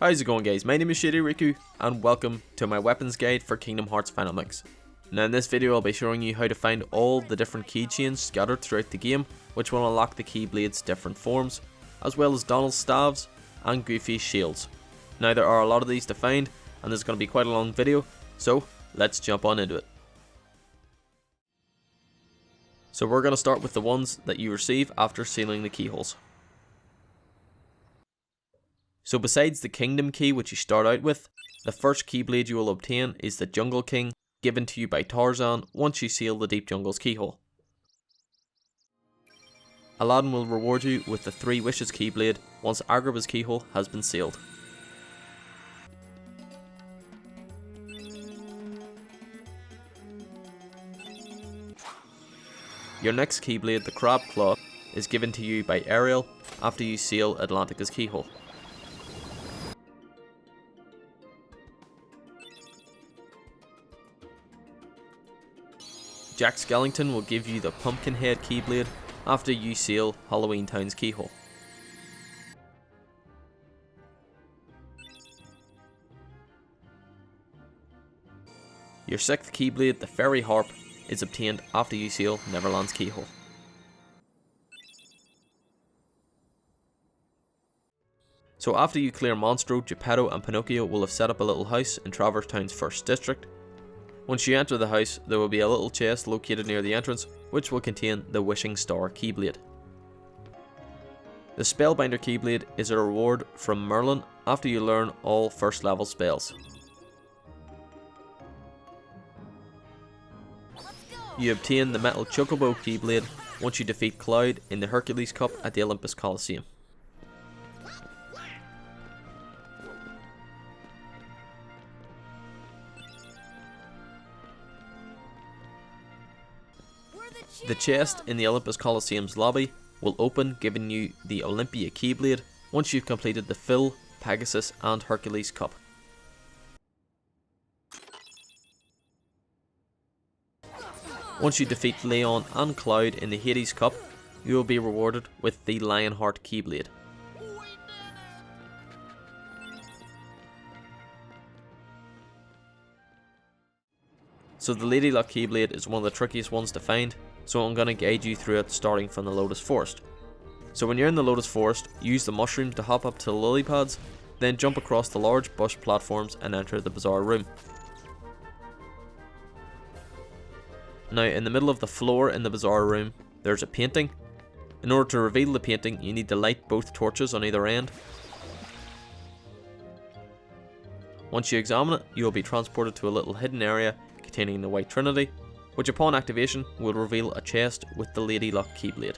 How's it going, guys? My name is Mystery Goo and welcome to my weapons guide for Kingdom Hearts Final Mix. Now in this video I'll be showing you how to find all the different keychains scattered throughout the game, which will unlock the Keyblade's different forms, as well as Donald's staves and Goofy's shields. Now there are a lot of these to find and this is going to be quite a long video, so let's jump on into it. So we're going to start with the ones that you receive after sealing the keyholes. So besides the Kingdom Key which you start out with, the first Keyblade you will obtain is the Jungle King, given to you by Tarzan once you seal the Deep Jungle's keyhole. Aladdin will reward you with the 3 Wishes Keyblade once Agrabah's keyhole has been sealed. Your next Keyblade, the Crabclaw, is given to you by Ariel after you seal Atlantica's keyhole. Jack Skellington will give you the Pumpkinhead Keyblade after you seal Halloween Town's keyhole. Your 6th Keyblade, the Fairy Harp, is obtained after you seal Neverland's keyhole. So after you clear Monstro, Geppetto and Pinocchio will have set up a little house in Traverse Town's first district. Once you enter the house, there will be a little chest located near the entrance, which will contain the Wishing Star Keyblade. The Spellbinder Keyblade is a reward from Merlin after you learn all first level spells. You obtain the Metal Chocobo Keyblade once you defeat Cloud in the Hercules Cup at the Olympus Coliseum. The chest in the Olympus Coliseum's lobby will open, giving you the Olympia Keyblade once you've completed the Phil, Pegasus and Hercules Cup. Once you defeat Leon and Cloud in the Hades Cup, you will be rewarded with the Lionheart Keyblade. So the Lady Luck Keyblade is one of the trickiest ones to find, so I'm going to guide you through it starting from the Lotus Forest. So when you're in the Lotus Forest, use the mushrooms to hop up to the lily pads, then jump across the large bush platforms and enter the Bazaar room. Now in the middle of the floor in the Bazaar room, there's a painting. In order to reveal the painting, you need to light both torches on either end. Once you examine it, you will be transported to a little hidden area containing the White Trinity, which upon activation will reveal a chest with the Lady Luck Keyblade.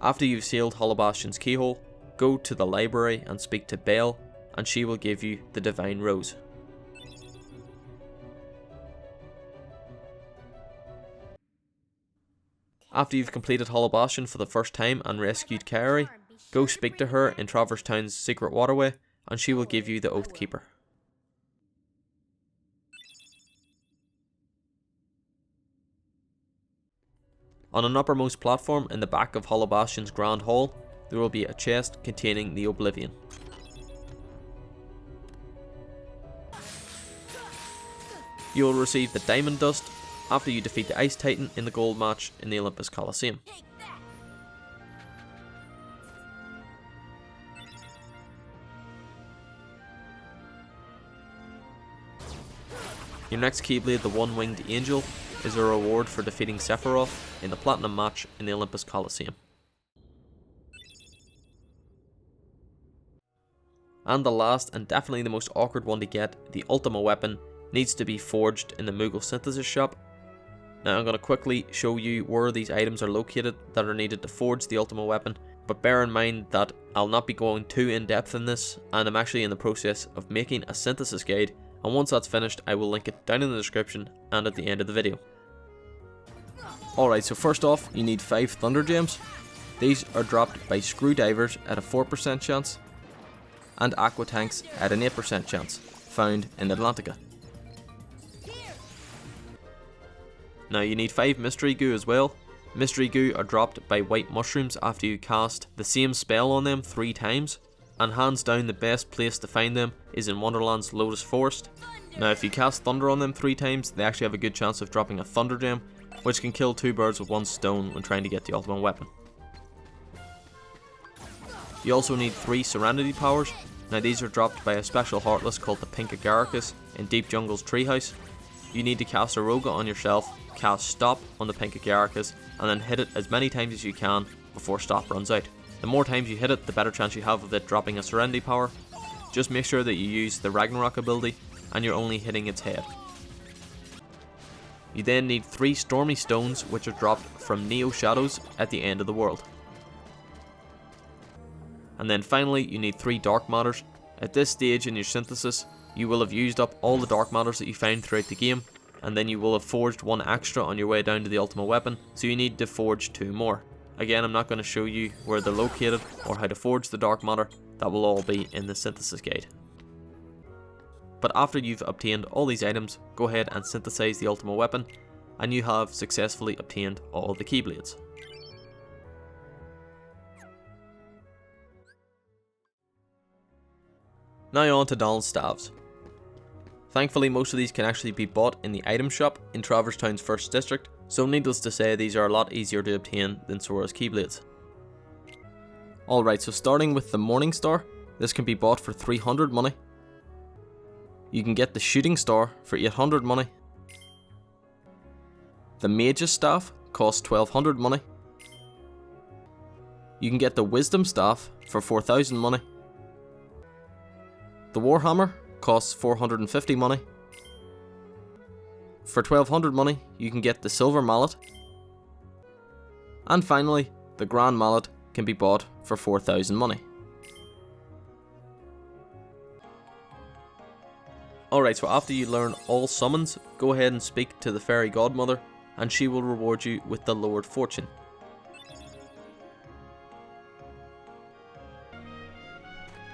After you've sealed Hollow Bastion's keyhole, go to the library and speak to Belle, and she will give you the Divine Rose. After you've completed Hollow Bastion for the first time and rescued Kairi, go speak to her in Traverse Town's secret waterway and she will give you the Oathkeeper. On an uppermost platform in the back of Hollow Bastion's Grand Hall, there will be a chest containing the Oblivion. You will receive the Diamond Dust after you defeat the Ice Titan in the gold match in the Olympus Coliseum. Your next Keyblade, the One-Winged Angel, is a reward for defeating Sephiroth in the Platinum match in the Olympus Coliseum. And the last and definitely the most awkward one to get, the Ultima Weapon, needs to be forged in the Moogle Synthesis shop. Now I'm going to quickly show you where these items are located that are needed to forge the Ultima Weapon, but bear in mind that I'll not be going too in depth in this, and I'm actually in the process of making a synthesis guide, and once that's finished I will link it down in the description and at the end of the video. Alright, so first off you need 5 Thunder Gems. These are dropped by Screwdivers at a 4% chance, and Aqua Tanks at an 8% chance, found in Atlantica. Now you need 5 Mystery Goo as well. Mystery Goo are dropped by white mushrooms after you cast the same spell on them 3 times, and hands down the best place to find them is in Wonderland's Lotus Forest. Now if you cast Thunder on them 3 times, they actually have a good chance of dropping a Thunder Gem, which can kill 2 birds with 1 stone when trying to get the Ultima Weapon. You also need 3 Serenity Powers. Now these are dropped by a special Heartless called the Pink Agaricus in Deep Jungle's Treehouse. You need to cast a Roga on yourself, cast Stop on the Pink Agaricus, and then hit it as many times as you can before Stop runs out. The more times you hit it, the better chance you have of it dropping a Serenity Power. Just make sure that you use the Ragnarok ability and you're only hitting its head. You then need 3 Stormy Stones, which are dropped from Neo Shadows at the end of the world. And then finally you need 3 Dark Matters. At this stage in your synthesis, you will have used up all the Dark Matters that you found throughout the game, and then you will have forged 1 extra on your way down to the Ultima Weapon, so you need to forge 2 more. Again, I'm not going to show you where they're located or how to forge the Dark Matter, that will all be in the synthesis guide. But after you've obtained all these items, go ahead and synthesize the Ultima Weapon, and you have successfully obtained all the Keyblades. Now on to Donald's Staves. Thankfully most of these can actually be bought in the item shop in Traverse Town's first district, so needless to say these are a lot easier to obtain than Sora's Keyblades. Alright, so starting with the Morning Star, this can be bought for 300 money. You can get the Shooting Star for 800 money. The Mage's Staff costs 1200 money. You can get the Wisdom Staff for 4000 money. The Warhammer costs 450 money. For 1200 money, you can get the Silver Mallet. And finally, the Grand Mallet can be bought for 4000 money. Alright, so after you learn all summons, go ahead and speak to the Fairy Godmother, and she will reward you with the Lowered Fortune.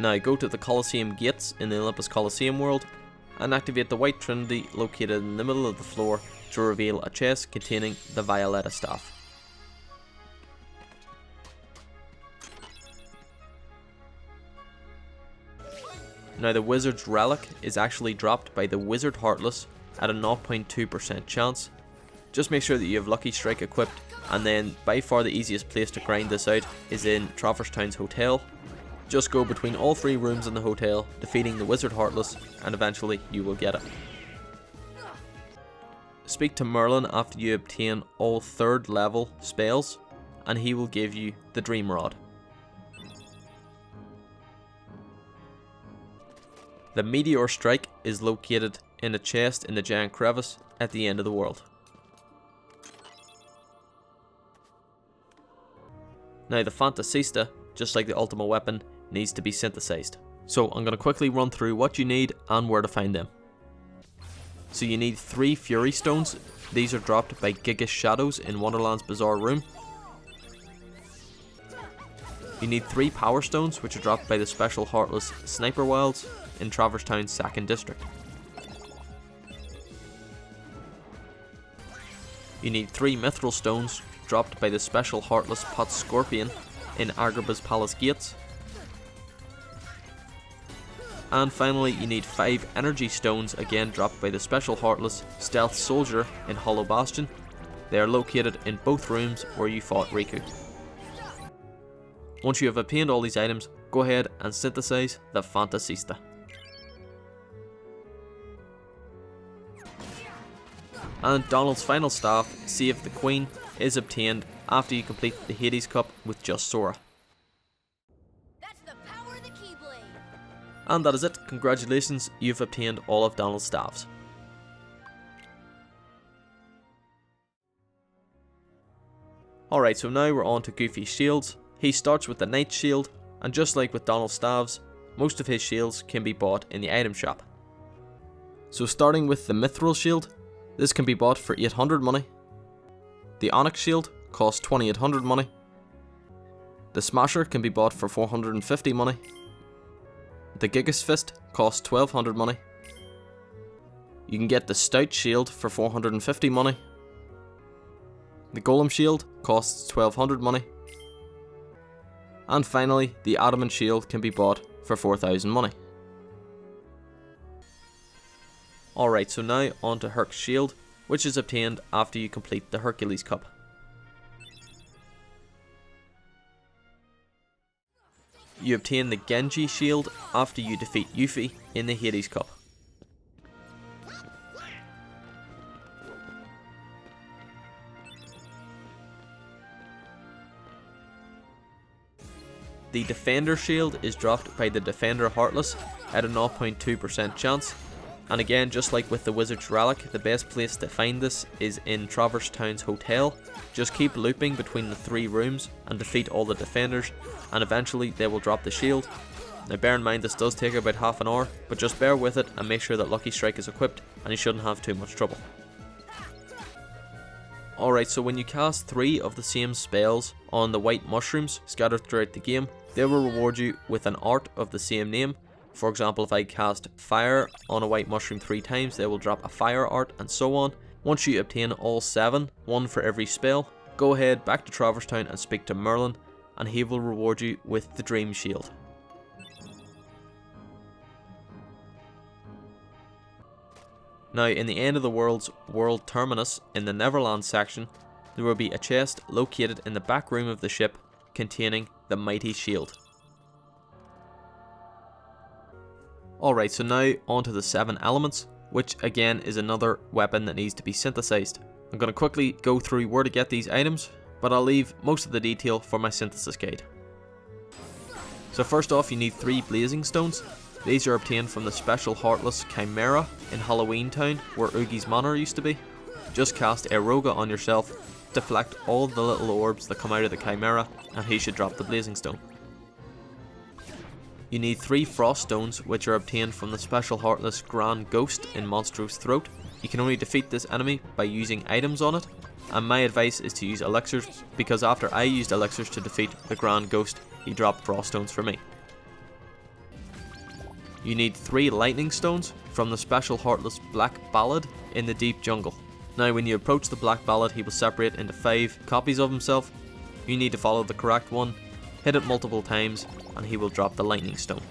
Now go to the Colosseum gates in the Olympus Colosseum world, and activate the White Trinity located in the middle of the floor to reveal a chest containing the Violetta Staff. Now the Wizard's Relic is actually dropped by the Wizard Heartless at a 0.2% chance. Just make sure that you have Lucky Strike equipped, and then by far the easiest place to grind this out is in Traverse Town's hotel. Just go between all 3 rooms in the hotel, defeating the Wizard Heartless, and eventually you will get it. Speak to Merlin after you obtain all 3rd level spells, and he will give you the Dream Rod. The Meteor Strike is located in a chest in the Giant Crevice at the end of the world. Now the Fantasista, just like the Ultima Weapon, needs to be synthesized. So I'm going to quickly run through what you need and where to find them. So you need 3 Fury Stones. These are dropped by Gigas Shadows in Wonderland's Bizarre Room. You need 3 Power Stones, which are dropped by the special Heartless Sniper Wilds in Traverse Town's 2nd district. You need 3 Mithril Stones, dropped by the special Heartless Pot Scorpion in Agrabah's Palace Gates. And finally you need 5 Energy Stones, again dropped by the special Heartless Stealth Soldier in Hollow Bastion. They are located in both rooms where you fought Riku. Once you have obtained all these items, go ahead and synthesize the Fantasista. And Donald's final staff, Save the Queen, is obtained after you complete the Hades Cup with just Sora. That's the power of the Keyblade. And that is it. Congratulations, you've obtained all of Donald's staffs. Alright, so now we're on to Goofy's shields. He starts with the Knight Shield, and just like with Donald's staves, most of his shields can be bought in the item shop. So starting with the Mithril Shield, this can be bought for 800 money. The Onyx Shield costs 2800 money. The Smasher can be bought for 450 money. The Gigas Fist costs 1200 money. You can get the Stout Shield for 450 money. The Golem Shield costs 1200 money. And finally, the Adamant Shield can be bought for 4000 money. Alright, so now on to Herc's Shield, which is obtained after you complete the Hercules Cup. You obtain the Genji Shield after you defeat Yuffie in the Hades Cup. The Defender Shield is dropped by the Defender Heartless at a 0.2% chance, and again, just like with the Wizard's Relic, the best place to find this is in Traverse Town's hotel. Just keep looping between the 3 rooms and defeat all the defenders, and eventually they will drop the shield. Now bear in mind this does take about half an hour, but just bear with it and make sure that Lucky Strike is equipped and you shouldn't have too much trouble. Alright, so when you cast 3 of the same spells on the white mushrooms scattered throughout the game, they will reward you with an art of the same name. For example, if I cast fire on a white mushroom 3 times, they will drop a fire art, and so on. Once you obtain all 7, 1 for every spell, go ahead back to Traverse Town and speak to Merlin, and he will reward you with the Dream Shield. Now, in the end of the world's world terminus, in the Neverland section, there will be a chest located in the back room of the ship containing the Mighty Shield. Alright, so now onto the 7 elements, which again is another weapon that needs to be synthesized. I'm going to quickly go through where to get these items, but I'll leave most of the detail for my synthesis guide. So first off, you need 3 Blazing Stones. These are obtained from the special Heartless Chimera in Halloween Town, where Oogie's Manor used to be. Just cast Eroga on yourself, deflect all the little orbs that come out of the Chimera, and he should drop the Blazing Stone. You need 3 Frost Stones, which are obtained from the special Heartless Grand Ghost in Monstro's Throat. You can only defeat this enemy by using items on it, and my advice is to use elixirs, because after I used elixirs to defeat the Grand Ghost, he dropped Frost Stones for me. You need 3 Lightning Stones from the special Heartless Black Ballad in the Deep Jungle. Now when you approach the Black Ballad, he will separate into 5 copies of himself. You need to follow the correct one, hit it multiple times, and he will drop the Lightning Stone.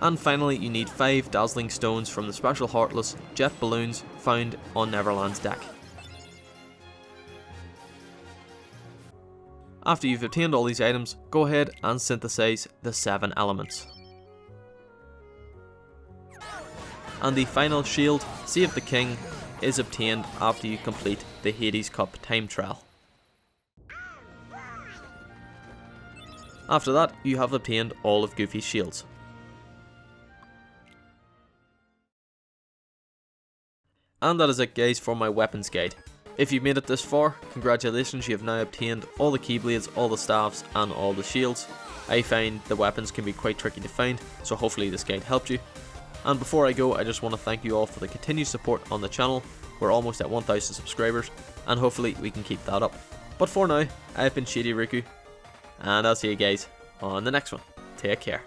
And finally, you need 5 Dazzling Stones from the special Heartless Jet Balloons found on Neverland's deck. After you've obtained all these items, go ahead and synthesize the 7 elements. And the final shield, Save the King, is obtained after you complete the Hades Cup time trial. After that, you have obtained all of Goofy's shields. And that is it guys for my weapons guide. If you've made it this far, congratulations, you have now obtained all the Keyblades, all the staffs and all the shields. I find the weapons can be quite tricky to find, so hopefully this guide helped you. And before I go, I just want to thank you all for the continued support on the channel. We're almost at 1000 subscribers, and hopefully we can keep that up. But for now, I've been Shady Riku, and I'll see you guys on the next one. Take care.